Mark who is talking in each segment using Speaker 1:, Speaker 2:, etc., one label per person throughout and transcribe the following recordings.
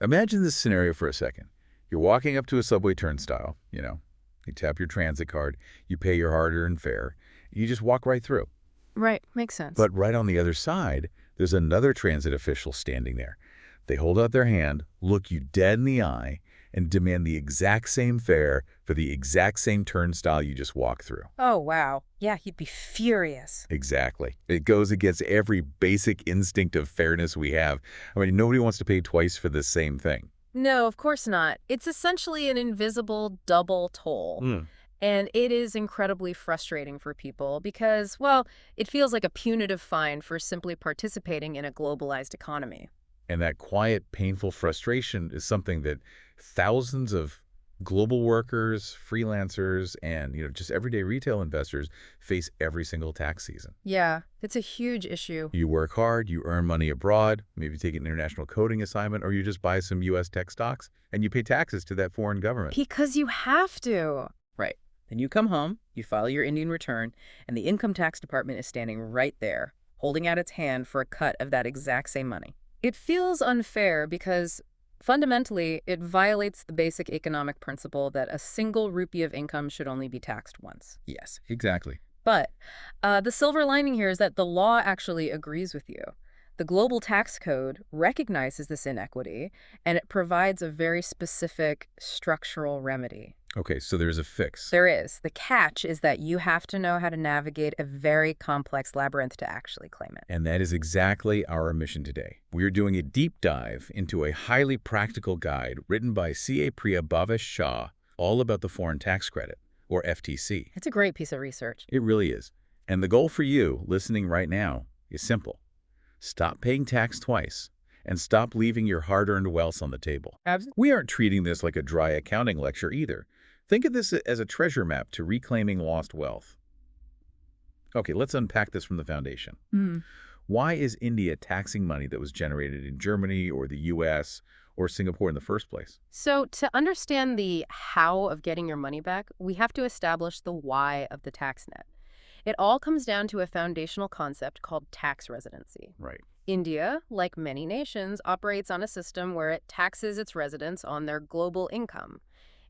Speaker 1: Imagine this scenario for a second. You're walking up to a subway turnstile, you tap your transit card, you pay your hard-earned fare, you just walk right through.
Speaker 2: Right, makes sense.
Speaker 1: But right on the other side, there's another transit official standing there. They hold out their hand, look you dead in the eye, and demand the exact same fare for the exact same turnstile you just walked through.
Speaker 2: Oh, wow. Yeah, he'd be furious.
Speaker 1: Exactly. It goes against every basic instinct of fairness we have. I mean, nobody wants to pay twice for the same thing.
Speaker 2: No, of course not. It's essentially an invisible double toll. And it is incredibly frustrating for people because, well, it feels like a punitive fine for simply participating in a globalized economy.
Speaker 1: And that quiet, painful frustration is something that thousands of global workers, freelancers, and just everyday retail investors face every single tax season.
Speaker 2: Yeah, it's a huge issue.
Speaker 1: You work hard, you earn money abroad, maybe take an international coding assignment, or you just buy some U.S. tech stocks, and you pay taxes to that foreign government.
Speaker 2: Because you have to.
Speaker 3: Right. Then you come home, you file your Indian return, and the income tax department is standing right there, holding out its hand for a cut of that exact same money.
Speaker 2: It feels unfair because fundamentally, it violates the basic economic principle that a single rupee of income should only be taxed once.
Speaker 1: Yes, exactly.
Speaker 2: But the silver lining here is that the law actually agrees with you. The Global Tax Code recognizes this inequity, and it provides a very specific structural remedy.
Speaker 1: Okay, so there's a fix.
Speaker 2: There is. The catch is that you have to know how to navigate a very complex labyrinth to actually claim it.
Speaker 1: And that is exactly our mission today. We are doing a deep dive into a highly practical guide written by CA Priya Bhavesh Shah, all about the foreign tax credit, or FTC.
Speaker 2: It's a great piece of research.
Speaker 1: It really is. And the goal for you, listening right now, is simple. Stop paying tax twice, and stop leaving your hard-earned wealth on the table.
Speaker 2: Absolutely.
Speaker 1: We aren't treating this like a dry accounting lecture either. Think of this as a treasure map to reclaiming lost wealth. Okay, let's unpack this from the foundation. Why is India taxing money that was generated in Germany or the U.S. or Singapore in the first place?
Speaker 2: So to understand the how of getting your money back, we have to establish the why of the tax net. It all comes down to a foundational concept called tax residency.
Speaker 1: Right.
Speaker 2: India, like many nations, operates on a system where it taxes its residents on their global income.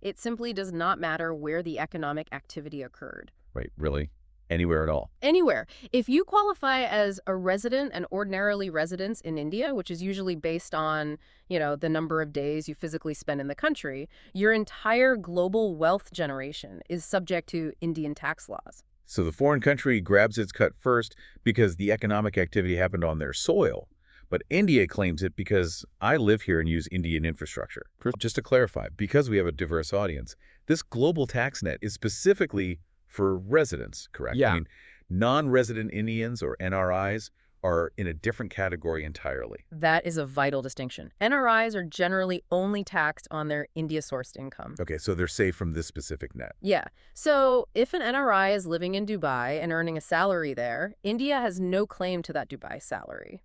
Speaker 2: It simply does not matter where the economic activity occurred.
Speaker 1: Right, really? Anywhere at all?
Speaker 2: Anywhere. If you qualify as a resident and ordinarily residence in India, which is usually based on, the number of days you physically spend in the country, your entire global wealth generation is subject to Indian tax laws.
Speaker 1: So the foreign country grabs its cut first because the economic activity happened on their soil. But India claims it because I live here and use Indian infrastructure. Just to clarify, because we have a diverse audience, this global tax net is specifically for residents, correct?
Speaker 3: Yeah.
Speaker 1: I mean, non-resident Indians or NRIs are in a different category entirely.
Speaker 2: That is a vital distinction. NRIs are generally only taxed on their India-sourced income.
Speaker 1: Okay, so they're safe from this specific net.
Speaker 2: Yeah. So if an NRI is living in Dubai and earning a salary there, India has no claim to that Dubai salary.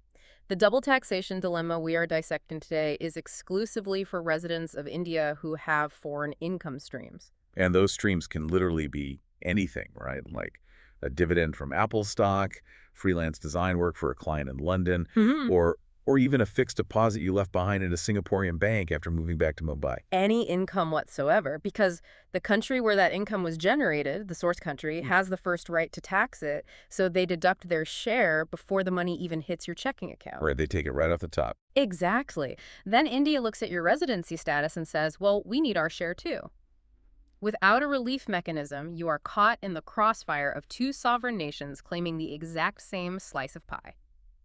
Speaker 2: The double taxation dilemma we are dissecting today is exclusively for residents of India who have foreign income streams.
Speaker 1: And those streams can literally be anything, right? Like a dividend from Apple stock, freelance design work for a client in London, or even a fixed deposit you left behind in a Singaporean bank after moving back to Mumbai.
Speaker 2: Any income whatsoever, because the country where that income was generated, the source country, has the first right to tax it, so they deduct their share before the money even hits your checking account.
Speaker 1: Right, they take it right off the top.
Speaker 2: Exactly. Then India looks at your residency status and says, well, we need our share too. Without a relief mechanism, you are caught in the crossfire of two sovereign nations claiming the exact same slice of pie.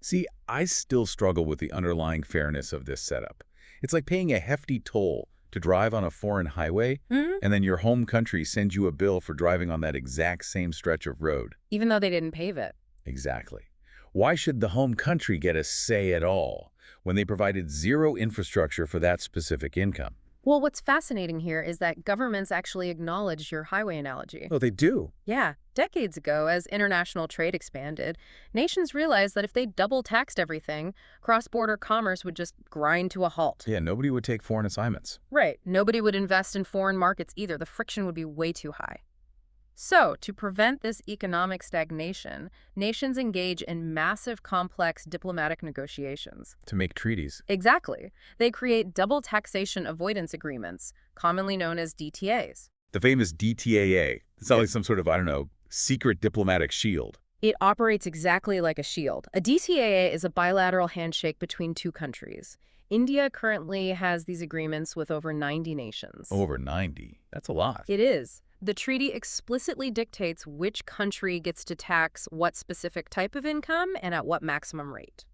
Speaker 1: See, I still struggle with the underlying fairness of this setup. It's like paying a hefty toll to drive on a foreign highway, and then your home country sends you a bill for driving on that exact same stretch of road.
Speaker 2: Even though they didn't pave it.
Speaker 1: Exactly. Why should the home country get a say at all when they provided zero infrastructure for that specific income?
Speaker 2: Well, what's fascinating here is that governments actually acknowledge your highway analogy.
Speaker 1: Oh, they do?
Speaker 2: Yeah. Decades ago, as international trade expanded, nations realized that if they double taxed everything, cross-border commerce would just grind to a halt.
Speaker 1: Yeah, nobody would take foreign assignments.
Speaker 2: Right. Nobody would invest in foreign markets either. The friction would be way too high. So, to prevent this economic stagnation, nations engage in massive, complex diplomatic negotiations.
Speaker 1: To make treaties.
Speaker 2: Exactly. They create double taxation avoidance agreements, commonly known as DTAs.
Speaker 1: The famous DTAA. It's not like some sort of, I don't know, secret diplomatic shield.
Speaker 2: It operates exactly like a shield. A DTAA is a bilateral handshake between two countries. India currently has these agreements with over 90 nations.
Speaker 1: Over 90. That's a lot.
Speaker 2: It is. The treaty explicitly dictates which country gets to tax what specific type of income and at what maximum rate.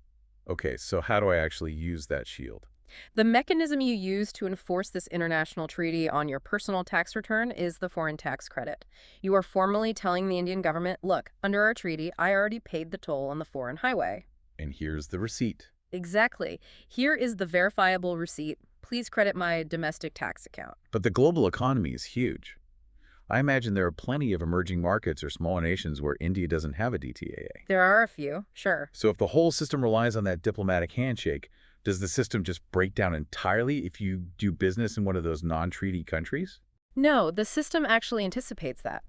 Speaker 1: Okay, so how do I actually use that shield?
Speaker 2: The mechanism you use to enforce this international treaty on your personal tax return is the foreign tax credit. You are formally telling the Indian government, look, under our treaty, I already paid the toll on the foreign highway.
Speaker 1: And here's the receipt.
Speaker 2: Exactly. Here is the verifiable receipt. Please credit my domestic tax account.
Speaker 1: But the global economy is huge. I imagine there are plenty of emerging markets or small nations where India doesn't have a DTAA.
Speaker 2: There are a few, sure.
Speaker 1: So if the whole system relies on that diplomatic handshake, does the system just break down entirely if you do business in one of those non-treaty countries?
Speaker 2: No, the system actually anticipates that.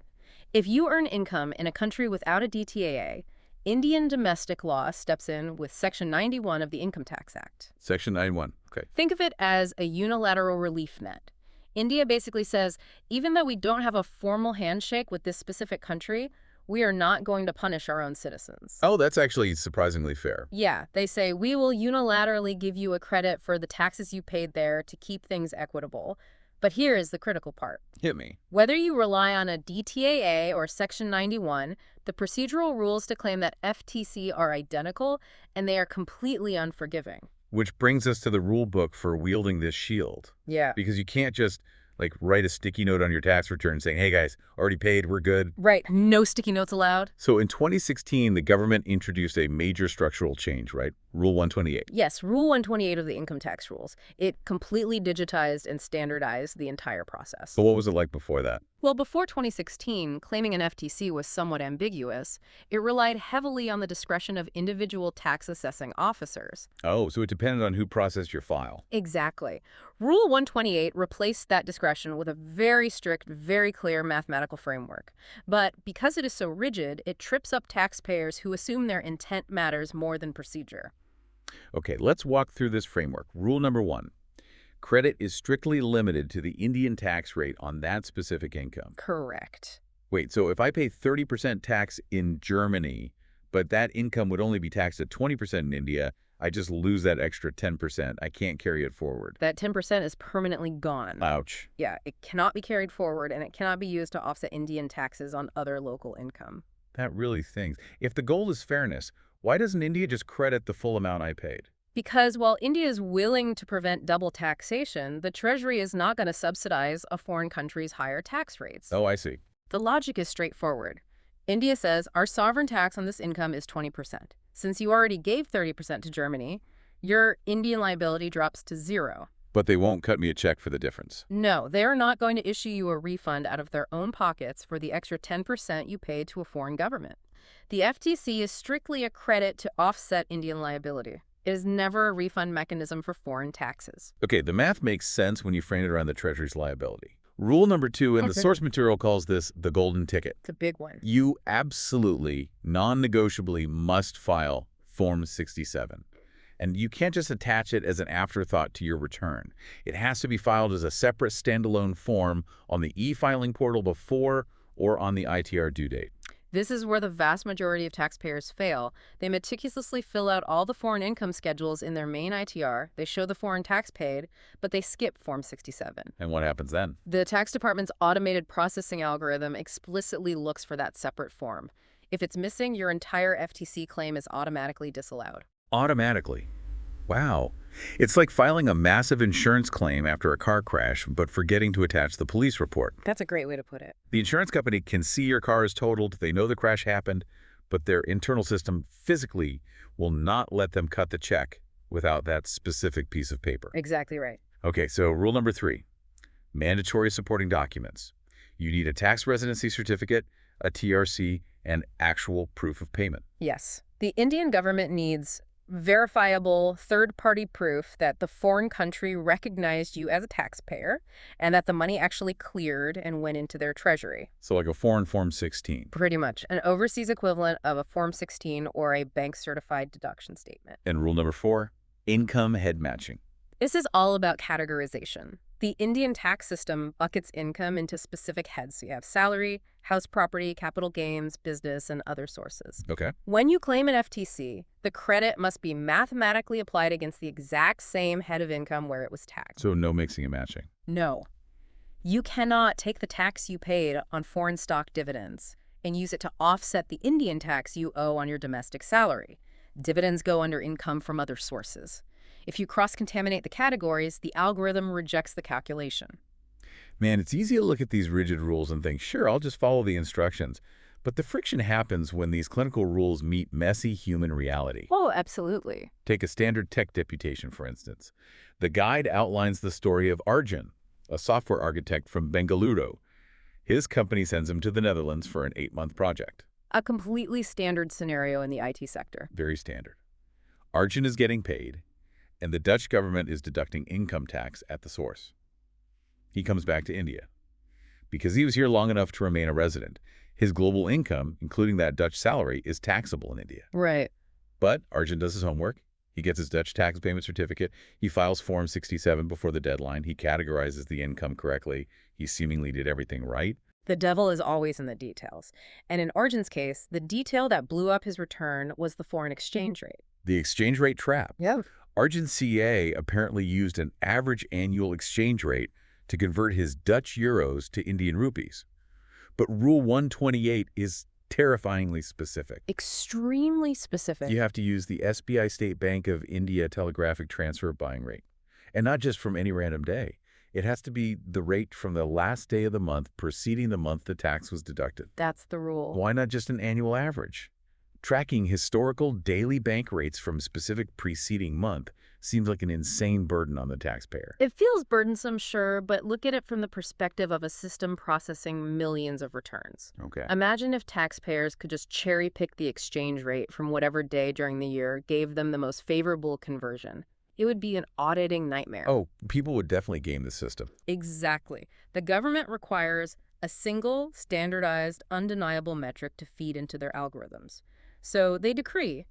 Speaker 2: If you earn income in a country without a DTAA, Indian domestic law steps in with Section 91 of the Income Tax Act.
Speaker 1: Section 91, okay.
Speaker 2: Think of it as a unilateral relief net. India basically says, even though we don't have a formal handshake with this specific country, we are not going to punish our own citizens.
Speaker 1: Oh, that's actually surprisingly fair.
Speaker 2: Yeah, they say, we will unilaterally give you a credit for the taxes you paid there to keep things equitable. But here is the critical part.
Speaker 1: Hit me.
Speaker 2: Whether you rely on a DTAA or Section 91, the procedural rules to claim that FTC are identical, and they are completely unforgiving.
Speaker 1: Which brings us to the rule book for wielding this shield.
Speaker 2: Yeah.
Speaker 1: Because you can't just, like, write a sticky note on your tax return saying, hey guys, already paid, we're good.
Speaker 2: Right. No sticky notes allowed.
Speaker 1: So in 2016, the government introduced a major structural change, right? Rule 128.
Speaker 2: Yes, Rule 128 of the income tax rules. It completely digitized and standardized the entire process.
Speaker 1: But what was it like before that?
Speaker 2: Well, before 2016, claiming an FTC was somewhat ambiguous. It relied heavily on the discretion of individual tax assessing officers.
Speaker 1: Oh, so it depended on who processed your file.
Speaker 2: Exactly. Rule 128 replaced that discretion with a very strict, very clear mathematical framework. But because it is so rigid, it trips up taxpayers who assume their intent matters more than procedure.
Speaker 1: Okay, let's walk through this framework. Rule number 1. Credit is strictly limited to the Indian tax rate on that specific income.
Speaker 2: Correct.
Speaker 1: Wait, so if I pay 30% tax in Germany, but that income would only be taxed at 20% in India, I just lose that extra 10%. I can't carry it forward.
Speaker 2: That 10% is permanently gone.
Speaker 1: Ouch.
Speaker 2: Yeah, it cannot be carried forward, and it cannot be used to offset Indian taxes on other local income.
Speaker 1: That really stings. If the goal is fairness, why doesn't India just credit the full amount I paid?
Speaker 2: Because while India is willing to prevent double taxation, the Treasury is not going to subsidize a foreign country's higher tax rates.
Speaker 1: Oh, I see.
Speaker 2: The logic is straightforward. India says our sovereign tax on this income is 20%. Since you already gave 30% to Germany, your Indian liability drops to zero.
Speaker 1: But they won't cut me a check for the difference.
Speaker 2: No, they are not going to issue you a refund out of their own pockets for the extra 10% you paid to a foreign government. The FTC is strictly a credit to offset Indian liability. It is never a refund mechanism for foreign taxes.
Speaker 1: Okay, the math makes sense when you frame it around the Treasury's liability. Rule number 2 in the source material calls this the golden ticket.
Speaker 2: It's a big one.
Speaker 1: You absolutely, non-negotiably must file Form 67. And you can't just attach it as an afterthought to your return. It has to be filed as a separate standalone form on the e-filing portal before or on the ITR due date.
Speaker 2: This is where the vast majority of taxpayers fail. They meticulously fill out all the foreign income schedules in their main ITR, they show the foreign tax paid, but they skip Form 67.
Speaker 1: And what happens then?
Speaker 2: The tax department's automated processing algorithm explicitly looks for that separate form. If it's missing, your entire FTC claim is automatically disallowed.
Speaker 1: Automatically. Wow. It's like filing a massive insurance claim after a car crash, but forgetting to attach the police report.
Speaker 2: That's a great way to put it.
Speaker 1: The insurance company can see your car is totaled, they know the crash happened, but their internal system physically will not let them cut the check without that specific piece of paper.
Speaker 2: Exactly right.
Speaker 1: Okay, so rule number 3, mandatory supporting documents. You need a tax residency certificate, a TRC, and actual proof of payment.
Speaker 2: Yes. The Indian government needs Verifiable third-party proof that the foreign country recognized you as a taxpayer and that the money actually cleared and went into their treasury.
Speaker 1: So like a foreign Form 16.
Speaker 2: Pretty much. An overseas equivalent of a Form 16 or a bank-certified deduction statement.
Speaker 1: And rule number 4, income head matching.
Speaker 2: This is all about categorization. The Indian tax system buckets income into specific heads. So you have salary, house property, capital gains, business, and other sources.
Speaker 1: Okay.
Speaker 2: When you claim an FTC, the credit must be mathematically applied against the exact same head of income where it was taxed.
Speaker 1: So no mixing and matching.
Speaker 2: No. You cannot take the tax you paid on foreign stock dividends and use it to offset the Indian tax you owe on your domestic salary. Dividends go under income from other sources. If you cross-contaminate the categories, the algorithm rejects the calculation.
Speaker 1: Man, it's easy to look at these rigid rules and think, sure, I'll just follow the instructions. But the friction happens when these clinical rules meet messy human reality.
Speaker 2: Oh, absolutely.
Speaker 1: Take a standard tech deputation, for instance. The guide outlines the story of Arjun, a software architect from Bengaluru. His company sends him to the Netherlands for an 8-month project.
Speaker 2: A completely standard scenario in the IT sector.
Speaker 1: Very standard. Arjun is getting paid, and the Dutch government is deducting income tax at the source. He comes back to India. Because he was here long enough to remain a resident, his global income, including that Dutch salary, is taxable in India.
Speaker 2: Right.
Speaker 1: But Arjun does his homework. He gets his Dutch tax payment certificate. He files Form 67 before the deadline. He categorizes the income correctly. He seemingly did everything right.
Speaker 2: The devil is always in the details. And in Arjun's case, the detail that blew up his return was the foreign exchange rate.
Speaker 1: The exchange rate trap.
Speaker 2: Yeah.
Speaker 1: Arjun's CA apparently used an average annual exchange rate to convert his Dutch euros to Indian rupees. But Rule 128 is terrifyingly specific.
Speaker 2: Extremely specific.
Speaker 1: You have to use the SBI State Bank of India telegraphic transfer buying rate. And not just from any random day. It has to be the rate from the last day of the month preceding the month the tax was deducted.
Speaker 2: That's the rule.
Speaker 1: Why not just an annual average? Tracking historical daily bank rates from a specific preceding month seems like an insane burden on the taxpayer.
Speaker 2: It feels burdensome, sure, but look at it from the perspective of a system processing millions of returns.
Speaker 1: Okay.
Speaker 2: Imagine if taxpayers could just cherry-pick the exchange rate from whatever day during the year gave them the most favorable conversion. It would be an auditing nightmare.
Speaker 1: Oh, people would definitely game the system.
Speaker 2: Exactly. The government requires a single, standardized, undeniable metric to feed into their algorithms. So they decree,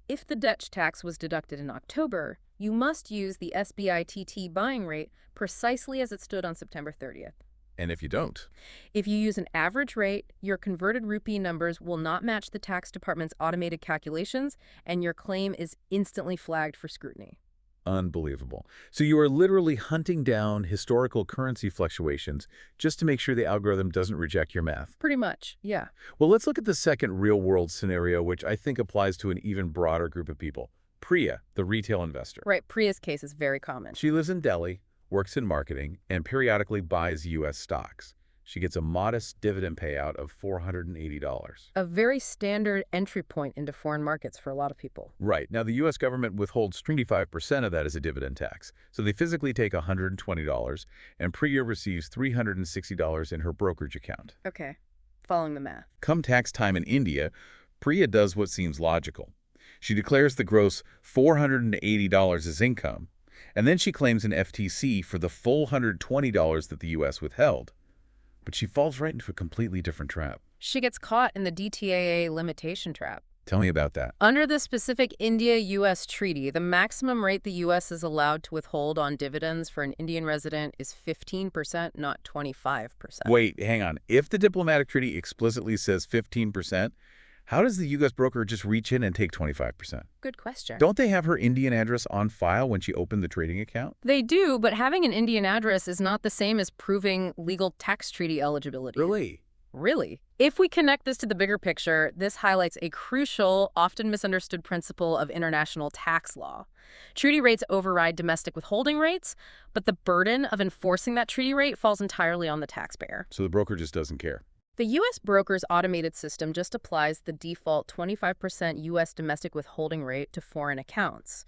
Speaker 2: if the Dutch tax was deducted in October, you must use the SBITT buying rate precisely as it stood on September 30th.
Speaker 1: And if you don't?
Speaker 2: If you use an average rate, your converted rupee numbers will not match the tax department's automated calculations, and your claim is instantly flagged for scrutiny.
Speaker 1: Unbelievable. So you are literally hunting down historical currency fluctuations just to make sure the algorithm doesn't reject your math.
Speaker 2: Pretty much, yeah.
Speaker 1: Well, let's look at the second real-world scenario, which I think applies to an even broader group of people. Priya, the retail investor.
Speaker 2: Right, Priya's case is very common.
Speaker 1: She lives in Delhi, works in marketing, and periodically buys U.S. stocks. She gets a modest dividend payout of $480.
Speaker 2: A very standard entry point into foreign markets for a lot of people.
Speaker 1: Right. Now, the U.S. government withholds 25% of that as a dividend tax. So they physically take $120, and Priya receives $360 in her brokerage account.
Speaker 2: Okay, following the math.
Speaker 1: Come tax time in India, Priya does what seems logical. She declares the gross $480 as income, and then she claims an FTC for the full $120 that the U.S. withheld. But she falls right into a completely different trap.
Speaker 2: She gets caught in the DTAA limitation trap.
Speaker 1: Tell me about that.
Speaker 2: Under the specific India-U.S. treaty, the maximum rate the U.S. is allowed to withhold on dividends for an Indian resident is 15%, not 25%.
Speaker 1: Wait, hang on. If the diplomatic treaty explicitly says 15%, how does the U.S. broker just reach in and take 25%?
Speaker 2: Good question.
Speaker 1: Don't they have her Indian address on file when she opened the trading account?
Speaker 2: They do, but having an Indian address is not the same as proving legal tax treaty eligibility.
Speaker 1: Really?
Speaker 2: Really. If we connect this to the bigger picture, this highlights a crucial, often misunderstood principle of international tax law. Treaty rates override domestic withholding rates, but the burden of enforcing that treaty rate falls entirely on the taxpayer.
Speaker 1: So the broker just doesn't care.
Speaker 2: The U.S. broker's automated system just applies the default 25% U.S. domestic withholding rate to foreign accounts.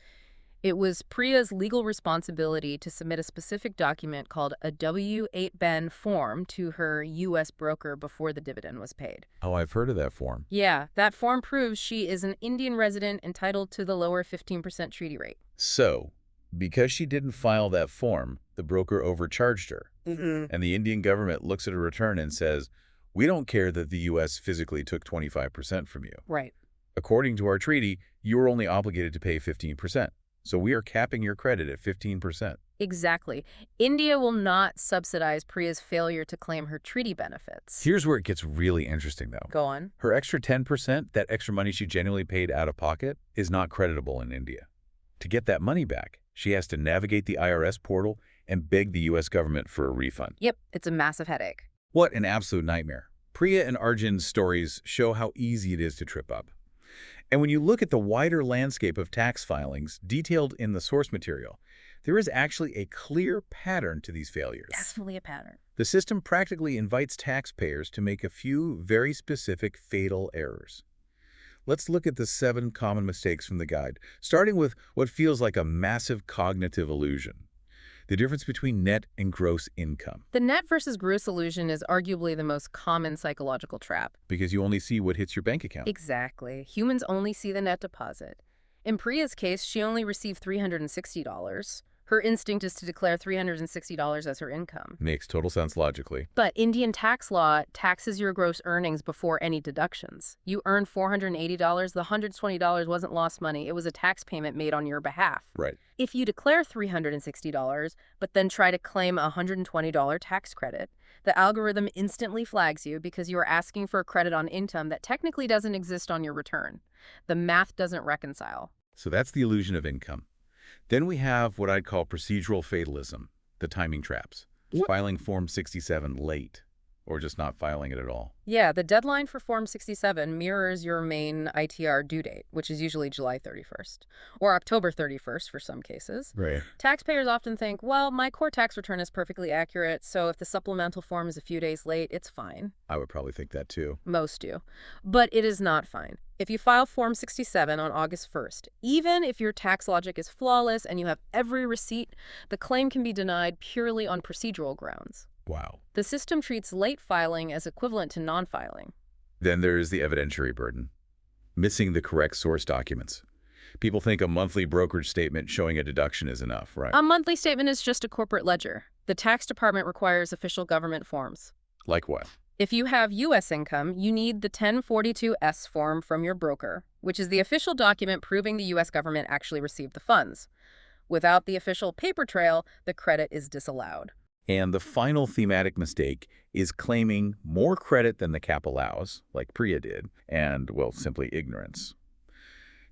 Speaker 2: It was Priya's legal responsibility to submit a specific document called a W-8BEN form to her U.S. broker before the dividend was paid.
Speaker 1: Oh, I've heard of that form.
Speaker 2: Yeah, that form proves she is an Indian resident entitled to the lower 15% treaty rate.
Speaker 1: So, because she didn't file that form, the broker overcharged her. And the Indian government looks at her return and says, we don't care that the U.S. physically took 25% from you.
Speaker 2: Right.
Speaker 1: According to our treaty, you are only obligated to pay 15%. So we are capping your credit at 15%.
Speaker 2: Exactly. India will not subsidize Priya's failure to claim her treaty benefits.
Speaker 1: Here's where it gets really interesting, though.
Speaker 2: Go on.
Speaker 1: Her extra 10%, that extra money she genuinely paid out of pocket, is not creditable in India. To get that money back, she has to navigate the IRS portal and beg the U.S. government for a refund.
Speaker 2: Yep, it's a massive headache.
Speaker 1: What an absolute nightmare. Priya and Arjun's stories show how easy it is to trip up. And when you look at the wider landscape of tax filings detailed in the source material, there is actually a clear pattern to these failures.
Speaker 2: Definitely a pattern.
Speaker 1: The system practically invites taxpayers to make a few very specific fatal errors. Let's look at the 7 common mistakes from the guide, starting with what feels like a massive cognitive illusion: the difference between net and gross income.
Speaker 2: The net versus gross illusion is arguably the most common psychological trap.
Speaker 1: Because you only see what hits your bank account.
Speaker 2: Exactly. Humans only see the net deposit. In Priya's case, she only received $360. Her instinct is to declare $360 as her income.
Speaker 1: Makes total sense logically.
Speaker 2: But Indian tax law taxes your gross earnings before any deductions. You earned $480, the $120 wasn't lost money, it was a tax payment made on your behalf.
Speaker 1: Right.
Speaker 2: If you declare $360, but then try to claim a $120 tax credit, the algorithm instantly flags you because you are asking for a credit on income that technically doesn't exist on your return. The math doesn't reconcile.
Speaker 1: So that's the illusion of income. Then we have what I'd call procedural fatalism, the timing traps. Filing Form 67 late, or just not filing it at all.
Speaker 2: Yeah, the deadline for Form 67 mirrors your main ITR due date, which is usually July 31st, or October 31st for some cases.
Speaker 1: Right.
Speaker 2: Taxpayers often think, well, my core tax return is perfectly accurate, so if the supplemental form is a few days late, it's fine.
Speaker 1: I would probably think that too.
Speaker 2: Most do. But it is not fine. If you file Form 67 on August 1st, even if your tax logic is flawless and you have every receipt, the claim can be denied purely on procedural grounds.
Speaker 1: Wow.
Speaker 2: The system treats late filing as equivalent to non-filing.
Speaker 1: Then there is the evidentiary burden. Missing the correct source documents. People think a monthly brokerage statement showing a deduction is enough, right?
Speaker 2: A monthly statement is just a corporate ledger. The tax department requires official government forms.
Speaker 1: Like what?
Speaker 2: If you have U.S. income, you need the 1042-S form from your broker, which is the official document proving the U.S. government actually received the funds. Without the official paper trail, the credit is disallowed.
Speaker 1: And the final thematic mistake is claiming more credit than the cap allows, like Priya did, and, well, simply ignorance.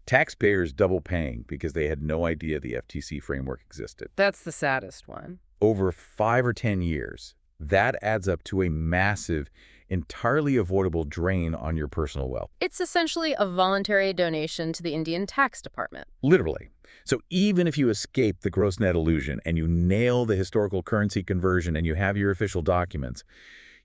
Speaker 1: Taxpayers double paying because they had no idea the FTC framework existed.
Speaker 2: That's the saddest one.
Speaker 1: Over 5 or 10 years, that adds up to a massive, entirely avoidable drain on your personal wealth.
Speaker 2: It's essentially a voluntary donation to the Indian tax department.
Speaker 1: Literally. So even if you escape the gross net illusion and you nail the historical currency conversion and you have your official documents,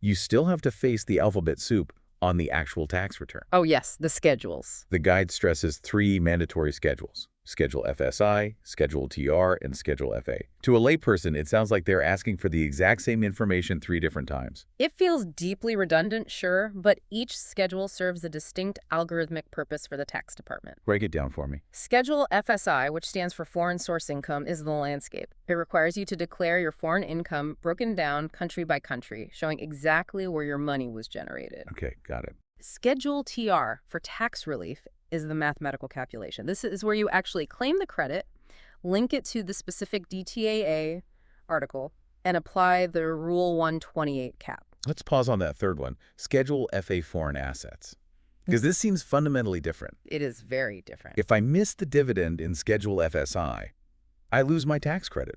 Speaker 1: you still have to face the alphabet soup on the actual tax return.
Speaker 2: Oh yes, the schedules.
Speaker 1: The guide stresses 3 mandatory schedules: Schedule FSI, Schedule TR, and Schedule FA. To a layperson, it sounds like they're asking for the exact same information 3 different times.
Speaker 2: It feels deeply redundant, sure, but each schedule serves a distinct algorithmic purpose for the tax department.
Speaker 1: Break it down for me.
Speaker 2: Schedule FSI, which stands for Foreign Source Income, is the landscape. It requires you to declare your foreign income broken down country by country, showing exactly where your money was generated.
Speaker 1: Okay, got it.
Speaker 2: Schedule TR, for tax relief, is the mathematical calculation. This is where you actually claim the credit, link it to the specific DTAA article, and apply the Rule 128 cap.
Speaker 1: Let's pause on that third one. Schedule FA foreign assets. Because this seems fundamentally different.
Speaker 2: It is very different.
Speaker 1: If I miss the dividend in Schedule FSI, I lose my tax credit.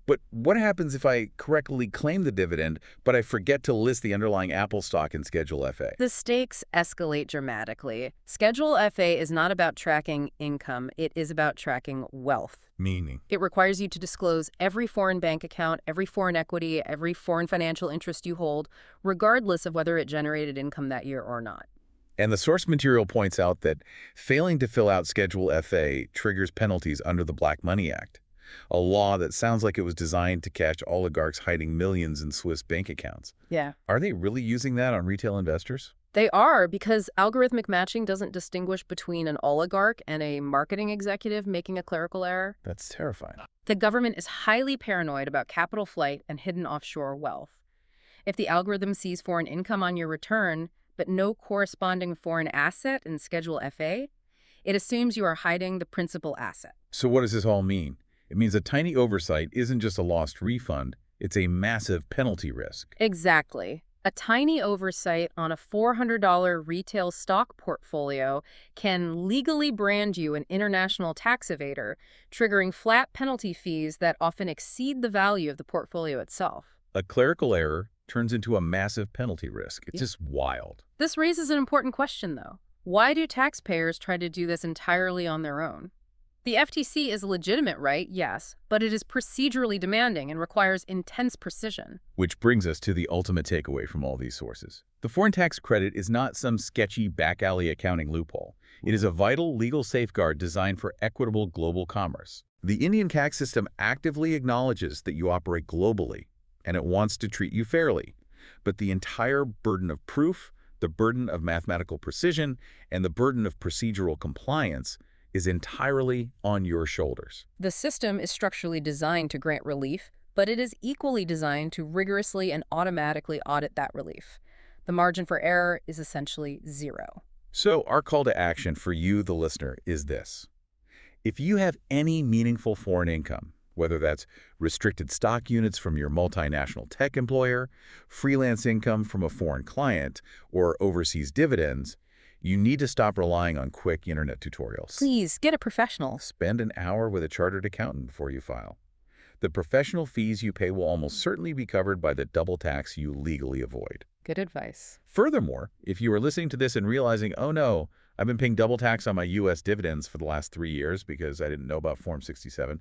Speaker 1: But what happens if I correctly claim the dividend, but I forget to list the underlying Apple stock in Schedule FA?
Speaker 2: The stakes escalate dramatically. Schedule FA is not about tracking income. It is about tracking wealth.
Speaker 1: Meaning?
Speaker 2: It requires you to disclose every foreign bank account, every foreign equity, every foreign financial interest you hold, regardless of whether it generated income that year or not.
Speaker 1: And the source material points out that failing to fill out Schedule FA triggers penalties under the Black Money Act, a law that sounds like it was designed to catch oligarchs hiding millions in Swiss bank accounts.
Speaker 2: Yeah.
Speaker 1: Are they really using that on retail investors?
Speaker 2: They are, because algorithmic matching doesn't distinguish between an oligarch and a marketing executive making a clerical error.
Speaker 1: That's terrifying.
Speaker 2: The government is highly paranoid about capital flight and hidden offshore wealth. If the algorithm sees foreign income on your return, but no corresponding foreign asset in Schedule FA, it assumes you are hiding the principal asset.
Speaker 1: So what does this all mean? It means a tiny oversight isn't just a lost refund, it's a massive penalty risk.
Speaker 2: Exactly. A tiny oversight on a $400 retail stock portfolio can legally brand you an international tax evader, triggering flat penalty fees that often exceed the value of the portfolio itself.
Speaker 1: A clerical error turns into a massive penalty risk. It's just wild.
Speaker 2: This raises an important question, though. Why do taxpayers try to do this entirely on their own? The FTC is legitimate, right? Yes, but it is procedurally demanding and requires intense precision.
Speaker 1: Which brings us to the ultimate takeaway from all these sources. The foreign tax credit is not some sketchy back-alley accounting loophole. It is a vital legal safeguard designed for equitable global commerce. The Indian tax system actively acknowledges that you operate globally, and it wants to treat you fairly. But the entire burden of proof, the burden of mathematical precision, and the burden of procedural compliance is entirely on your shoulders.
Speaker 2: The system is structurally designed to grant relief, but it is equally designed to rigorously and automatically audit that relief. The margin for error is essentially zero.
Speaker 1: So our call to action for you, the listener, is this. If you have any meaningful foreign income, whether that's restricted stock units from your multinational tech employer, freelance income from a foreign client, or overseas dividends, you need to stop relying on quick internet tutorials.
Speaker 2: Please, get a professional.
Speaker 1: Spend an hour with a chartered accountant before you file. The professional fees you pay will almost certainly be covered by the double tax you legally avoid.
Speaker 2: Good advice.
Speaker 1: Furthermore, if you are listening to this and realizing, oh no, I've been paying double tax on my U.S. dividends for the last 3 years because I didn't know about Form 67,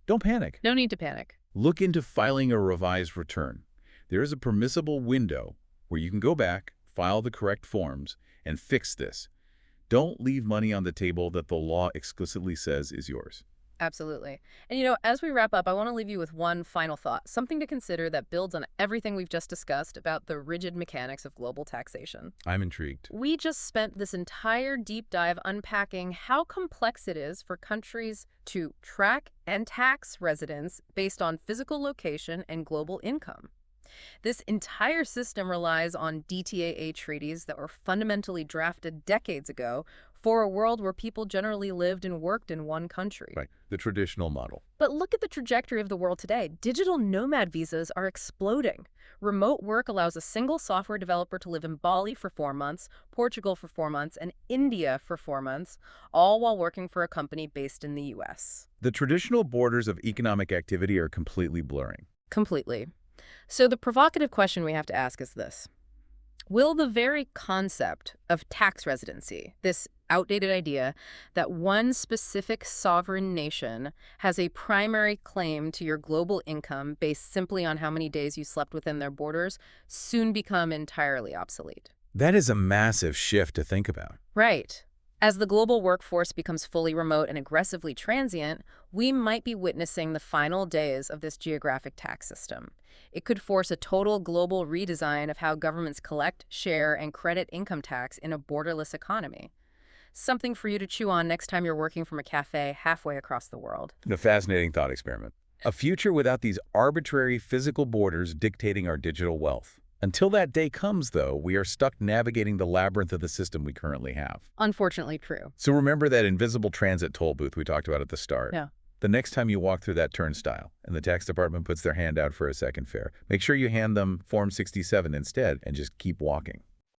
Speaker 1: don't panic.
Speaker 2: No need to panic.
Speaker 1: Look into filing a revised return. There is a permissible window where you can go back, file the correct forms, and fix this. Don't leave money on the table that the law explicitly says is yours.
Speaker 2: Absolutely. And as we wrap up, I want to leave you with one final thought, something to consider that builds on everything we've just discussed about the rigid mechanics of global taxation.
Speaker 1: I'm intrigued.
Speaker 2: We just spent this entire deep dive unpacking how complex it is for countries to track and tax residents based on physical location and global income. This entire system relies on DTAA treaties that were fundamentally drafted decades ago for a world where people generally lived and worked in one country.
Speaker 1: Right, the traditional model.
Speaker 2: But look at the trajectory of the world today. Digital nomad visas are exploding. Remote work allows a single software developer to live in Bali for 4 months, Portugal for 4 months, and India for 4 months, all while working for a company based in the U.S.
Speaker 1: The traditional borders of economic activity are completely blurring.
Speaker 2: Completely. So the provocative question we have to ask is this. Will the very concept of tax residency, this outdated idea that one specific sovereign nation has a primary claim to your global income based simply on how many days you slept within their borders, soon become entirely obsolete?
Speaker 1: That is a massive shift to think about.
Speaker 2: Right. As the global workforce becomes fully remote and aggressively transient, we might be witnessing the final days of this geographic tax system. It could force a total global redesign of how governments collect, share, and credit income tax in a borderless economy. Something for you to chew on next time you're working from a cafe halfway across the world.
Speaker 1: A fascinating thought experiment. A future without these arbitrary physical borders dictating our digital wealth. Until that day comes, though, we are stuck navigating the labyrinth of the system we currently have.
Speaker 2: Unfortunately true.
Speaker 1: So remember that invisible transit toll booth we talked about at the start?
Speaker 2: Yeah.
Speaker 1: The next time you walk through that turnstile and the tax department puts their hand out for a second fare, make sure you hand them Form 67 instead and just keep walking.